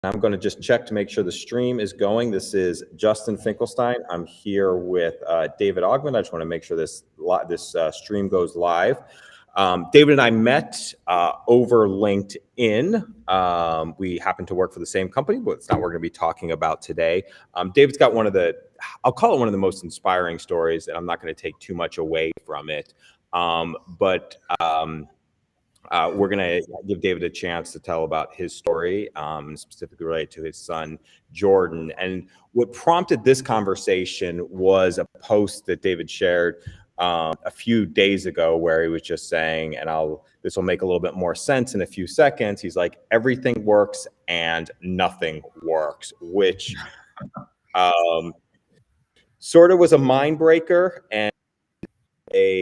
I'm going to just check to make sure the stream is going. This is Justin Finkelstein. I'm here with David Ogman. I just want to make sure this stream goes live. David and I met over LinkedIn. We happen to work for the same company, but it's not what we're going to be talking about today. David's got I'll call it one of the most inspiring stories, and I'm not going to take too much away from it. We're going to give David a chance to tell about his story, specifically related to his son, Jordan. And what prompted this conversation was a post that David shared a few days ago where he was just saying, and this will make a little bit more sense in a few seconds. He's like, everything works and nothing works, which sort of was a mind breaker and an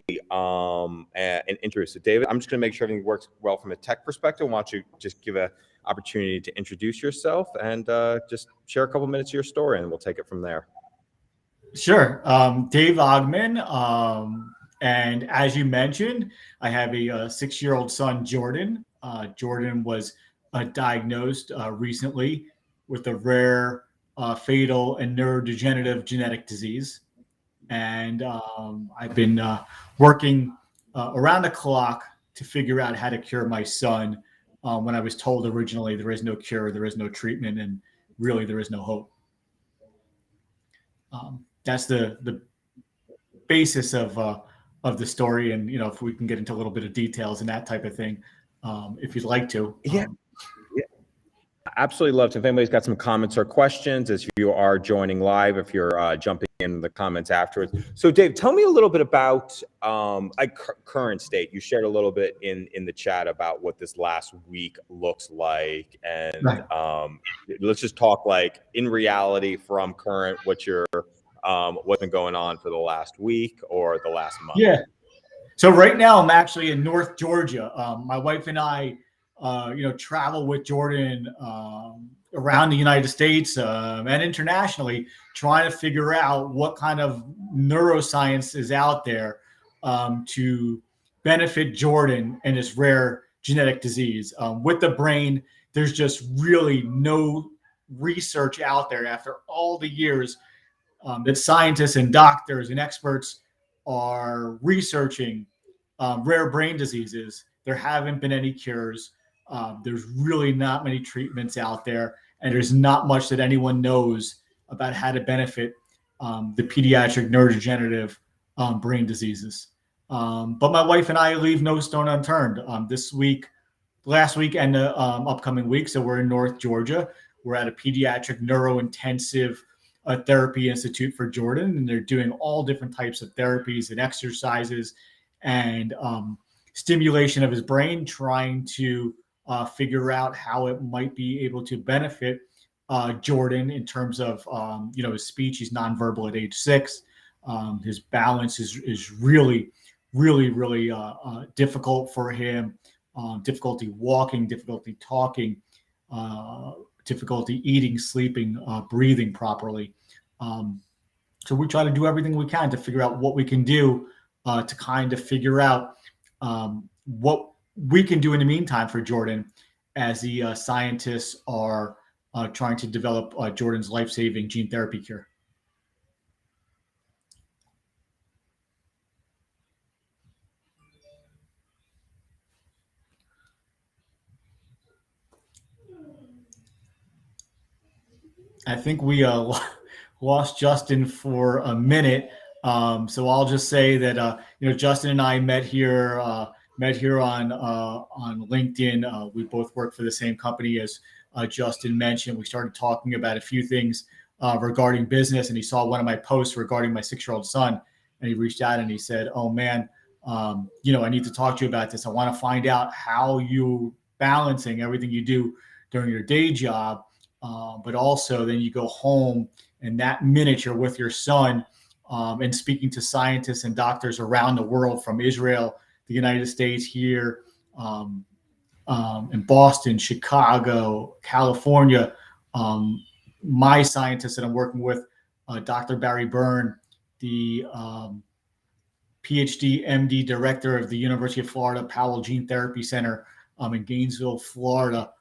interest. So David, I'm just going to make sure everything works well from a tech perspective. I want you to just give an opportunity to introduce yourself and just share a couple minutes of your story, and we'll take it from there. Sure. Dave Ogman. And as you mentioned, I have a 6-year-old son, Jordan. Jordan was diagnosed recently with a rare, fatal, and neurodegenerative genetic disease. And I've been working around the clock to figure out how to cure my son when I was told originally there is no cure, there is no treatment, and really there is no hope. That's the basis of the story. And, if we can get into a little bit of details and that type of thing, if you'd like to. Yeah. Absolutely love to. If anybody's got some comments or questions as you are joining live, if you're jumping in the comments afterwards. So Dave, tell me a little bit about current state. You shared a little bit in the chat about what this last week looks like. And right. Let's just talk like in reality from current, what's been going on for the last week or the last month? Yeah. So right now I'm actually in North Georgia. My wife and I travel with Jordan around the United States and internationally, trying to figure out what kind of neuroscience is out there to benefit Jordan and his rare genetic disease. With the brain, there's just really no research out there after all the years that scientists and doctors and experts are researching rare brain diseases. There haven't been any cures. There's really not many treatments out there, and there's not much that anyone knows about how to benefit the pediatric neurodegenerative brain diseases. But my wife and I leave no stone unturned. Last week, and the upcoming week, so we're in North Georgia. We're at a pediatric neurointensive therapy institute for Jordan, and they're doing all different types of therapies and exercises and stimulation of his brain, trying to figure out how it might be able to benefit Jordan in terms of, his speech. He's nonverbal at age 6. His balance is really, really, really difficult for him. Difficulty walking, difficulty talking, difficulty eating, sleeping, breathing properly. So we try to do everything we can to figure out what we can do to kind of figure out what we can do in the meantime for Jordan as the scientists are trying to develop Jordan's life-saving gene therapy cure. I think we lost Justin for a minute. So I'll just say that, Justin and I met here on LinkedIn. We both work for the same company as Justin mentioned. We started talking about a few things regarding business, and he saw one of my posts regarding my 6-year-old son, and he reached out and he said, "Oh man, I need to talk to you about this. I want to find out how you balancing everything you do during your day job, but also then you go home and that minute you're with your son and speaking to scientists and doctors around the world, from Israel, the United States, here in Boston, Chicago, California. My scientists that I'm working with, Dr. Barry Byrne, the PhD, MD director of the University of Florida Powell Gene Therapy Center in Gainesville, Florida,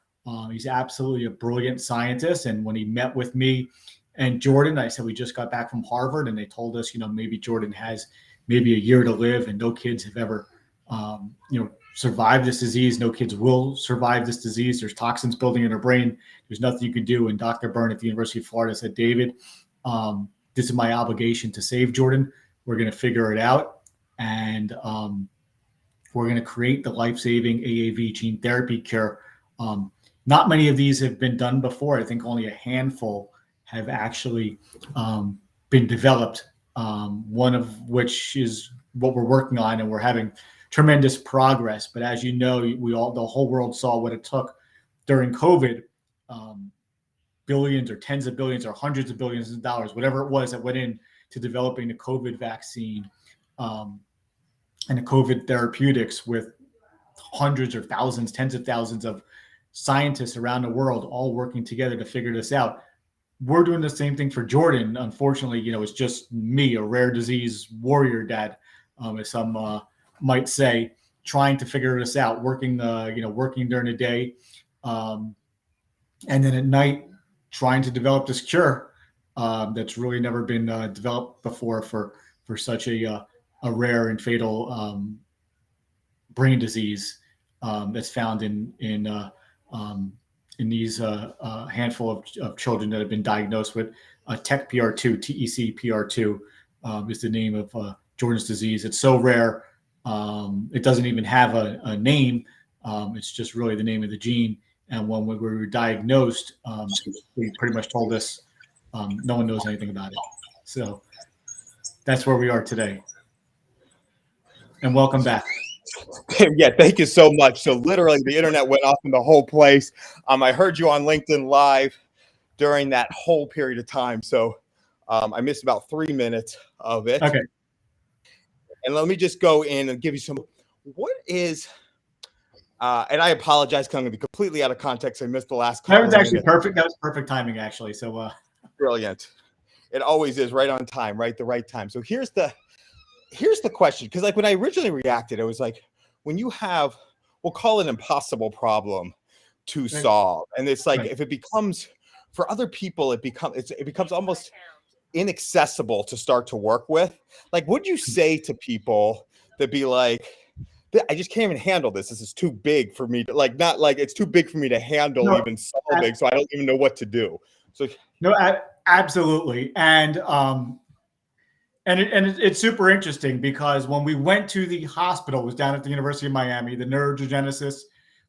He's absolutely a brilliant scientist. And when he met with me and Jordan, I said, we just got back from Harvard, and they told us, maybe Jordan has maybe a year to live, and no kids have ever, survived this disease. No kids will survive this disease. There's toxins building in their brain. There's nothing you can do. And Dr. Byrne at the University of Florida said, David, this is my obligation to save Jordan. We're going to figure it out. And we're going to create the life-saving AAV gene therapy cure. Not many of these have been done before. I think only a handful have actually been developed, one of which is what we're working on, and we're having tremendous progress. But as you know, the whole world saw what it took during COVID, billions or tens of billions or hundreds of billions of dollars, whatever it was that went into developing the COVID vaccine and the COVID therapeutics, with hundreds or thousands, tens of thousands of scientists around the world all working together to figure this out. We're doing the same thing for Jordan. Unfortunately, it's just me, a rare disease warrior dad, as some might say, trying to figure this out, working during the day, and then at night trying to develop this cure that's really never been developed before for such a rare and fatal brain disease that's found in these handful of children that have been diagnosed with TEC-PR2, TEC-PR2 is the name of Jordan's disease. It's so rare, it doesn't even have a name. It's just really the name of the gene. And when we were diagnosed, they pretty much told us no one knows anything about it. So that's where we are today. And welcome back. Yeah, thank you so much. So literally the internet went off in the whole place. I heard you on LinkedIn Live during that whole period of time. So I missed about 3 minutes of it. Okay. And let me just go in and give you what is, and I apologize because I'm going to be completely out of context. I missed the last couple. That was actually perfect. That was perfect timing, actually. So brilliant. It always is right on time, right? The right time. So here's the question. Because like when I originally reacted, it was like, when you have, we'll call it an impossible problem to solve. And it's like, if it becomes, for other people, it becomes almost inaccessible to start to work with. Like, what do you say to people that be like, I just can't even handle this. This is too big for me to not like it's too big for me to handle even solving. So I don't even know what to do. So no, absolutely. And it's super interesting because when we went to the hospital, it was down at the University of Miami, the neurogeneticist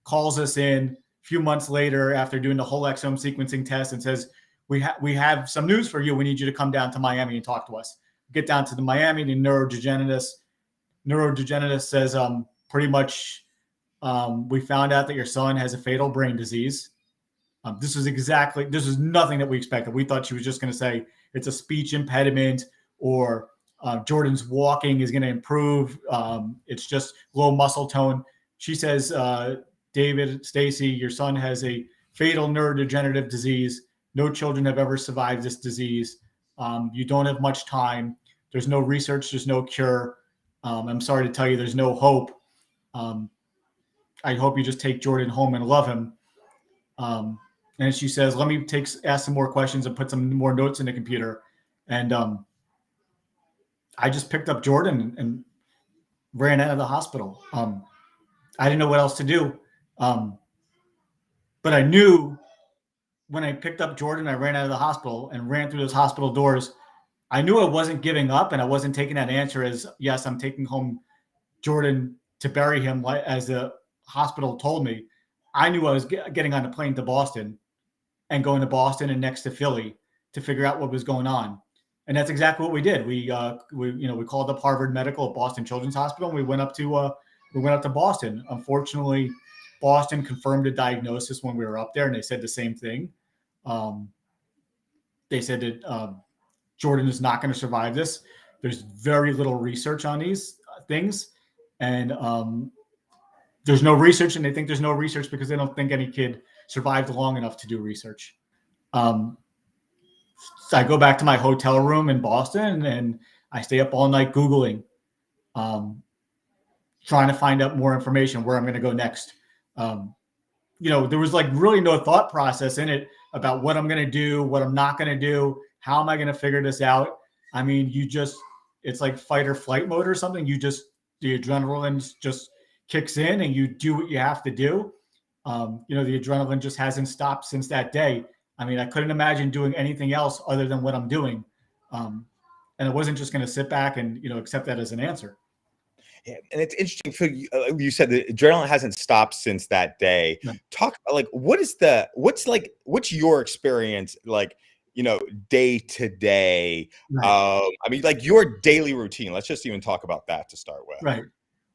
calls us in a few months later after doing the whole exome sequencing test and says, we have some news for you. We need you to come down to Miami and talk to us. Get down to the Miami, the neurogeneticist says, pretty much, we found out that your son has a fatal brain disease. This is nothing that we expected. We thought she was just going to say it's a speech impediment, or Jordan's walking is going to improve. It's just low muscle tone. She says, David, Stacy, your son has a fatal neurodegenerative disease. No children have ever survived this disease. You don't have much time. There's no research. There's no cure. I'm sorry to tell you, there's no hope. I hope you just take Jordan home and love him. And she says, let me ask some more questions and put some more notes in the computer. And I just picked up Jordan and ran out of the hospital. I didn't know what else to do. But I knew when I picked up Jordan, I ran out of the hospital and ran through those hospital doors. I knew I wasn't giving up, and I wasn't taking that answer as, yes, I'm taking home Jordan to bury him, as the hospital told me. I knew I was getting on a plane to Boston and going to Boston and next to Philly to figure out what was going on. And that's exactly what we did. We called up Harvard Medical at Boston Children's Hospital, and we went up to Boston. Unfortunately, Boston confirmed a diagnosis when we were up there, and they said the same thing. They said that Jordan is not going to survive this. There's very little research on these things, and there's no research, and they think there's no research because they don't think any kid survived long enough to do research. So I go back to my hotel room in Boston, and I stay up all night Googling, trying to find out more information where I'm going to go next. there was like really no thought process in it about what I'm going to do, what I'm not going to do, how am I going to figure this out. I mean, it's like fight or flight mode or something. The adrenaline just kicks in and you do what you have to do. The adrenaline just hasn't stopped since that day. I mean, I couldn't imagine doing anything else other than what I'm doing. And I wasn't just going to sit back and, accept that as an answer. Yeah, and it's interesting. For you said the adrenaline hasn't stopped since that day. Yeah. Talk like what's your experience like? Day to day. Right. I mean, like your daily routine. Let's just even talk about that to start with. Right.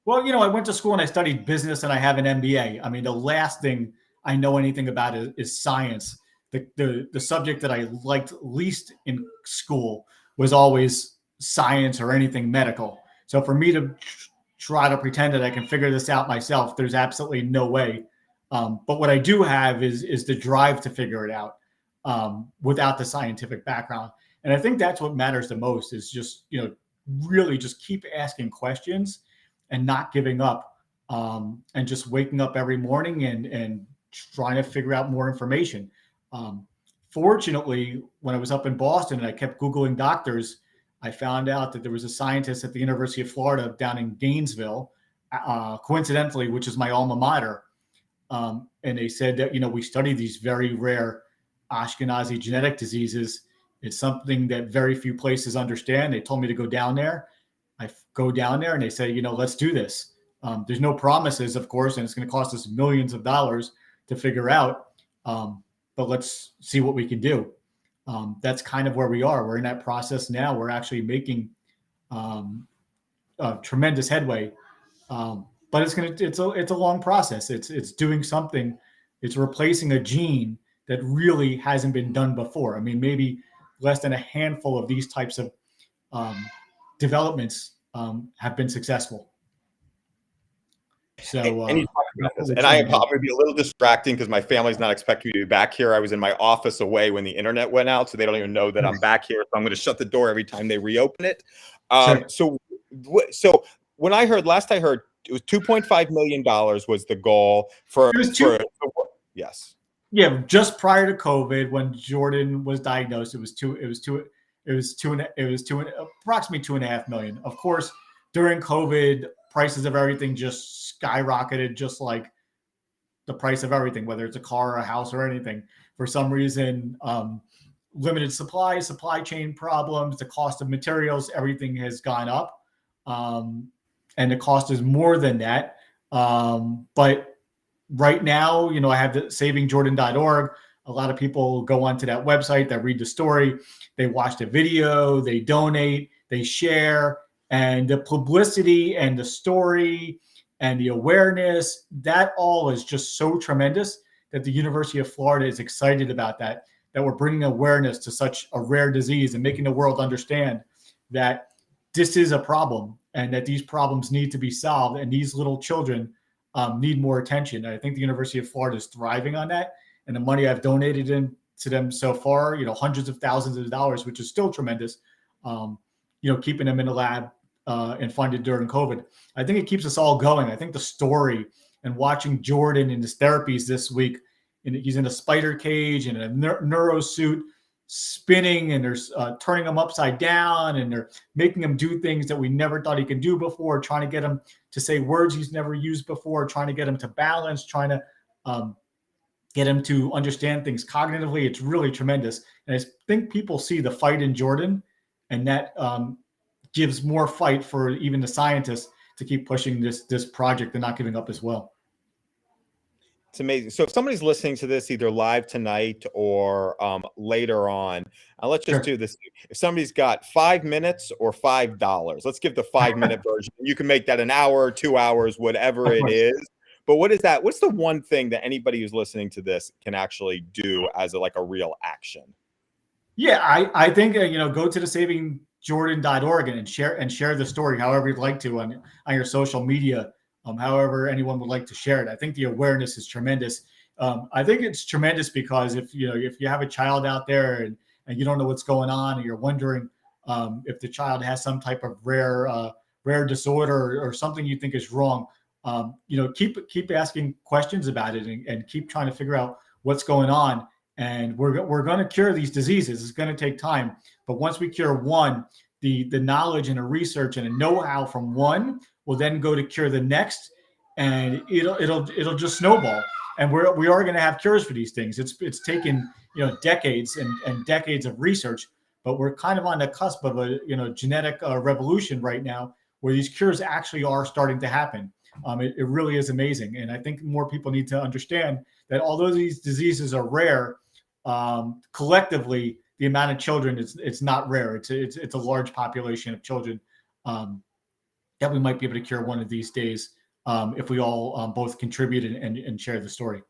Well, I went to school and I studied business and I have an MBA. I mean, the last thing I know anything about is science. The subject that I liked least in school was always science or anything medical. So for me to try to pretend that I can figure this out myself, there's absolutely no way. But what I do have is the drive to figure it out without the scientific background. And I think that's what matters the most is just, really just keep asking questions and not giving up and just waking up every morning and trying to figure out more information. Fortunately, when I was up in Boston and I kept Googling doctors, I found out that there was a scientist at the University of Florida down in Gainesville, coincidentally, which is my alma mater. And they said that, we study these very rare Ashkenazi genetic diseases. It's something that very few places understand. They told me to go down there. I go down there and they say, let's do this. There's no promises, of course, and it's going to cost us millions of dollars to figure out. But let's see what we can do. That's kind of where we are. We're in that process now. We're actually making tremendous headway. But it's a long process. It's doing something. It's replacing a gene that really hasn't been done before. I mean, maybe less than a handful of these types of developments have been successful. So, and you talk about this, and I'm going to be a little distracting because my family's not expecting me to be back here. I was in my office away when the internet went out, so they don't even know that I'm back here. So I'm going to shut the door every time they reopen it. Sure. So when last I heard, it was $2.5 million was the goal for. Yes. Yeah, just prior to COVID, when Jordan was diagnosed, it was approximately $2.5 million. Of course, during COVID, prices of everything just skyrocketed, just like the price of everything, whether it's a car or a house or anything. For some reason, limited supply chain problems, the cost of materials, everything has gone up. And the cost is more than that. But right now, I have the SavingJordan.org. A lot of people go onto that website, they read the story, they watch the video, they donate, they share. And the publicity and the story and the awareness, that all is just so tremendous that the University of Florida is excited about that we're bringing awareness to such a rare disease and making the world understand that this is a problem and that these problems need to be solved and these little children need more attention. And I think the University of Florida is thriving on that. And the money I've donated to them so far, hundreds of thousands of dollars, which is still tremendous, keeping them in the lab and funded during COVID. I think it keeps us all going. I think the story and watching Jordan in his therapies this week, and he's in a spider cage and a neuro suit spinning, and they're turning him upside down, and they're making him do things that we never thought he could do before, trying to get him to say words he's never used before, trying to get him to balance, trying to get him to understand things cognitively. It's really tremendous. And I think people see the fight in Jordan, and that gives more fight for even the scientists to keep pushing this project and not giving up as well. It's amazing. So if somebody's listening to this either live tonight or later on, let's just do this. If somebody's got 5 minutes or $5, let's give the 5-minute version. You can make that an hour, 2 hours, whatever it is. But what is that? What's the one thing that anybody who's listening to this can actually do as a real action? Yeah, I think go to the SavingJordan.org and share the story however you'd like to on your social media. However anyone would like to share it. I think the awareness is tremendous. I think it's tremendous because if you have a child out there and you don't know what's going on, and you're wondering if the child has some type of rare disorder or something you think is wrong, keep asking questions about it and keep trying to figure out what's going on. And we're going to cure these diseases. It's going to take time, but once we cure one, the knowledge and the research and the know-how from one will then go to cure the next, and it'll just snowball. And we are going to have cures for these things. It's taken decades and decades of research, but we're kind of on the cusp of a genetic revolution right now, where these cures actually are starting to happen. It really is amazing, and I think more people need to understand that although these diseases are rare, collectively the amount of children it's not rare. It's a large population of children that we might be able to cure one of these days if we all both contribute and share the story.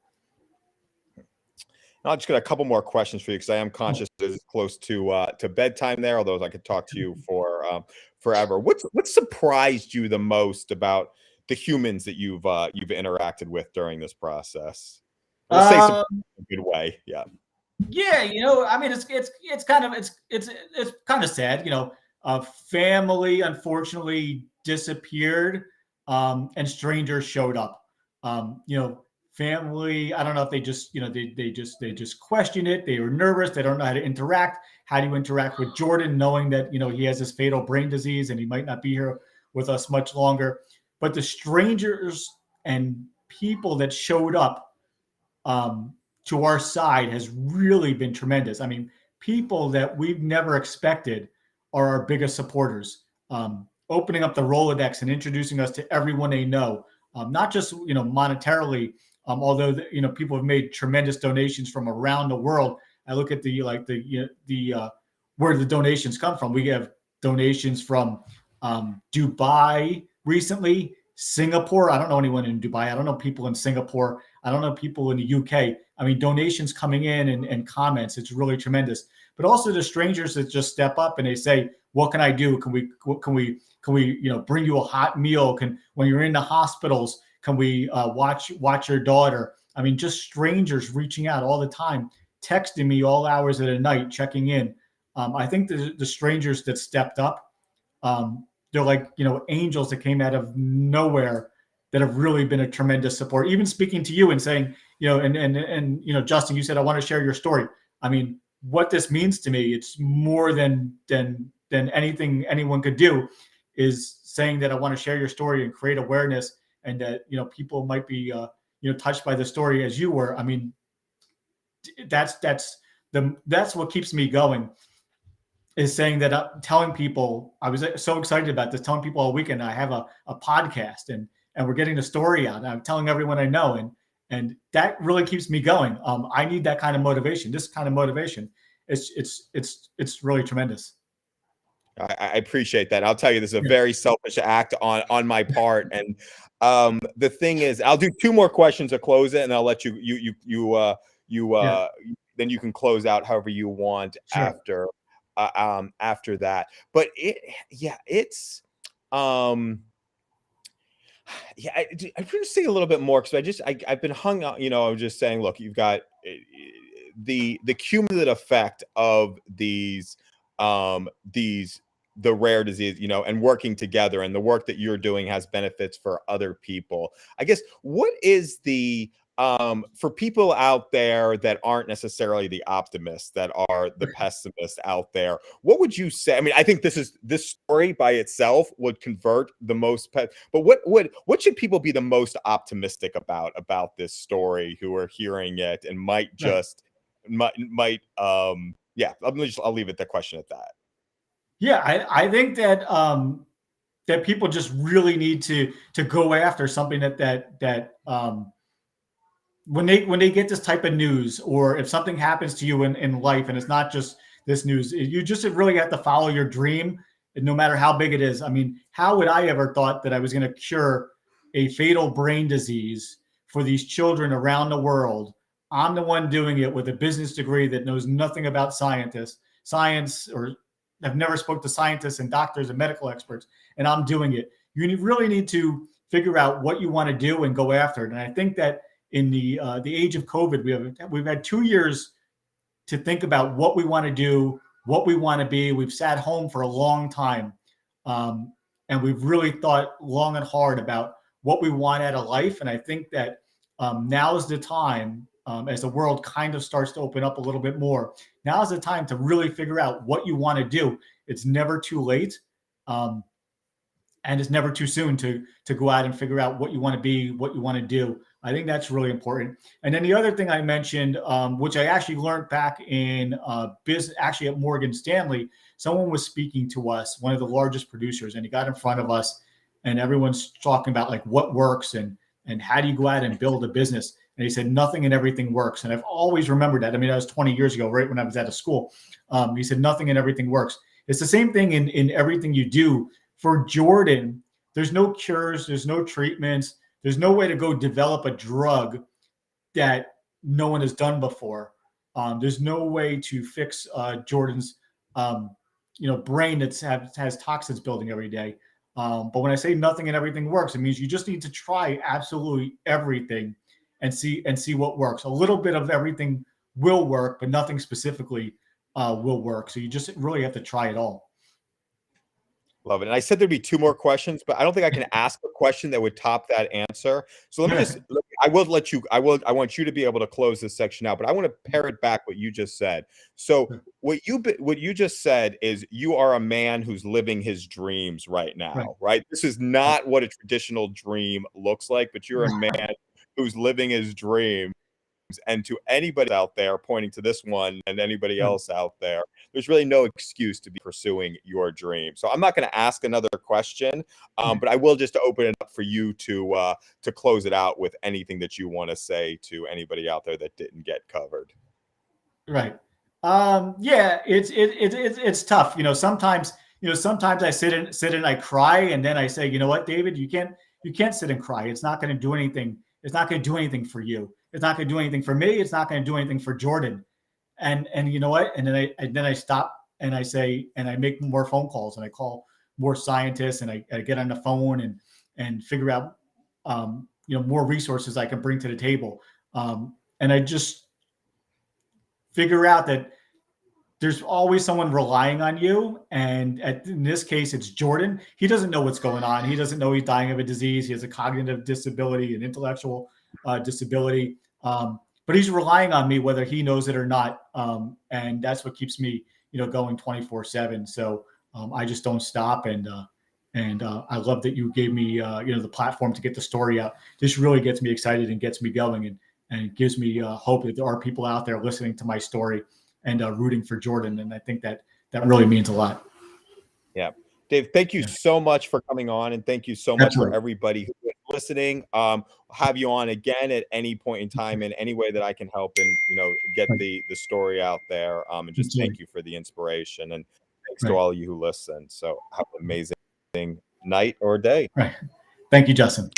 I'll just got a couple more questions for you, because I am conscious that it's close to bedtime there, although I could talk to you for forever. What surprised you the most about the humans that you've interacted with during this process? We'll say something in a good way. Yeah. Yeah, I mean, it's kind of sad. A family unfortunately disappeared, and strangers showed up. Family, I don't know if they just they just questioned it. They were nervous. They don't know how to interact. How do you interact with Jordan, knowing that he has this fatal brain disease and he might not be here with us much longer? But the strangers and people that showed up to our side has really been tremendous. I mean, people that we've never expected are our biggest supporters. Opening up the Rolodex and introducing us to everyone they know, not just monetarily, although people have made tremendous donations from around the world. I look at where the donations come from. We have donations from Dubai recently, Singapore. I don't know anyone in Dubai. I don't know people in Singapore. I don't know people in the UK. I mean, donations coming in and comments. It's really tremendous. But also the strangers that just step up and they say, "What can I do? Can we bring you a hot meal? When you're in the hospitals, can we watch your daughter?" I mean, just strangers reaching out all the time, texting me all hours of the night, checking in. I think the strangers that stepped up, they're like angels that came out of nowhere that have really been a tremendous support. Even speaking to you and saying, and Justin, you said, "I want to share your story." I mean, what this means to me, it's more than anything anyone could do, is saying that I want to share your story and create awareness, and that people might be touched by the story as you were. I mean, that's what keeps me going, is saying that telling people. I was so excited about this, telling people all weekend I have a podcast and we're getting the story out. And I'm telling everyone I know, and that really keeps me going. I need that kind of motivation. This kind of motivation, it's really tremendous. I appreciate that. I'll tell you, this is a very selfish act on my part. And the thing is, I'll do two more questions to close it, and I'll let you then you can close out however you want. Sure. After that. But I just say a little bit more, because I've been hung out. I was just saying, look, you've got the cumulative effect of these the rare disease, and working together, and the work that you're doing has benefits for other people. I guess, what is the for people out there that aren't necessarily the optimists, that are the pessimists out there, what would you say? I mean, I think this story by itself would convert the most but what should people be the most optimistic about this story, who are hearing it and might just I'll leave it the question at that. Yeah, I think that that people just really need to go after something that when they get this type of news, or if something happens to you in life, and it's not just this news, you just really have to follow your dream, no matter how big it is. I mean, how would I ever thought that I was going to cure a fatal brain disease for these children around the world? I'm the one doing it with a business degree that knows nothing about science, or I've never spoke to scientists and doctors and medical experts, and I'm doing it. You really need to figure out what you want to do and go after it. And I think that in the age of COVID, we've had 2 years to think about what we want to do, what we want to be. We've sat home for a long time, and we've really thought long and hard about what we want out of life. And I think that now is the time, as the world kind of starts to open up a little bit more, now is the time to really figure out what you want to do. It's never too late. And it's never too soon to go out and figure out what you want to be, what you want to do. I think that's really important. And then the other thing I mentioned, which I actually learned back in business, actually at Morgan Stanley, someone was speaking to us, one of the largest producers, and he got in front of us, and everyone's talking about like what works and how do you go out and build a business. And he said, nothing and everything works. And I've always remembered that. I mean, that was 20 years ago, right when I was out of school. He said, nothing and everything works. It's the same thing in everything you do. For Jordan, there's no cures, there's no treatments, there's no way to go develop a drug that no one has done before. There's no way to fix Jordan's brain that has toxins building every day. But when I say nothing and everything works, it means you just need to try absolutely everything and see what works. A little bit of everything will work, but nothing specifically will work. So you just really have to try it all. Love it. And I said there'd be 2 more questions, but I don't think I can ask a question that would top that answer. So let me just, I want you to be able to close this section out, but I want to parrot back what you just said. So what you just said is you are a man who's living his dreams right now, right? This is not what a traditional dream looks like, but you're a man who's living his dream. And to anybody out there pointing to this one and anybody else out there, there's really no excuse to be pursuing your dream. So I'm not going to ask another question, but I will just open it up for you to close it out with anything that you want to say to anybody out there that didn't get covered. Right. Yeah, it's tough. Sometimes I sit and I cry, and then I say, you know what, David, you can't sit and cry. It's not going to do anything. It's not going to do anything for you. It's not going to do anything for me. It's not going to do anything for Jordan. And you know what? And then I stop and I say, and I make more phone calls and I call more scientists and I get on the phone and figure out, more resources I can bring to the table. And I just figure out that there's always someone relying on you. And in this case, it's Jordan. He doesn't know what's going on. He doesn't know he's dying of a disease. He has a cognitive disability, an intellectual disability. But he's relying on me, whether he knows it or not. And that's what keeps me, going 24/7. So I just don't stop. And I love that you gave me, the platform to get the story out. This really gets me excited and gets me going and gives me hope that there are people out there listening to my story and rooting for Jordan. And I think that really means a lot. Yeah. Dave, thank you so much for coming on, and thank you so much for everybody who is listening. Have you on again at any point in time in any way that I can help and get the story out there. And just thank you for the inspiration, and thanks to all of you who listen. So have an amazing night or day. Right. Thank you, Justin.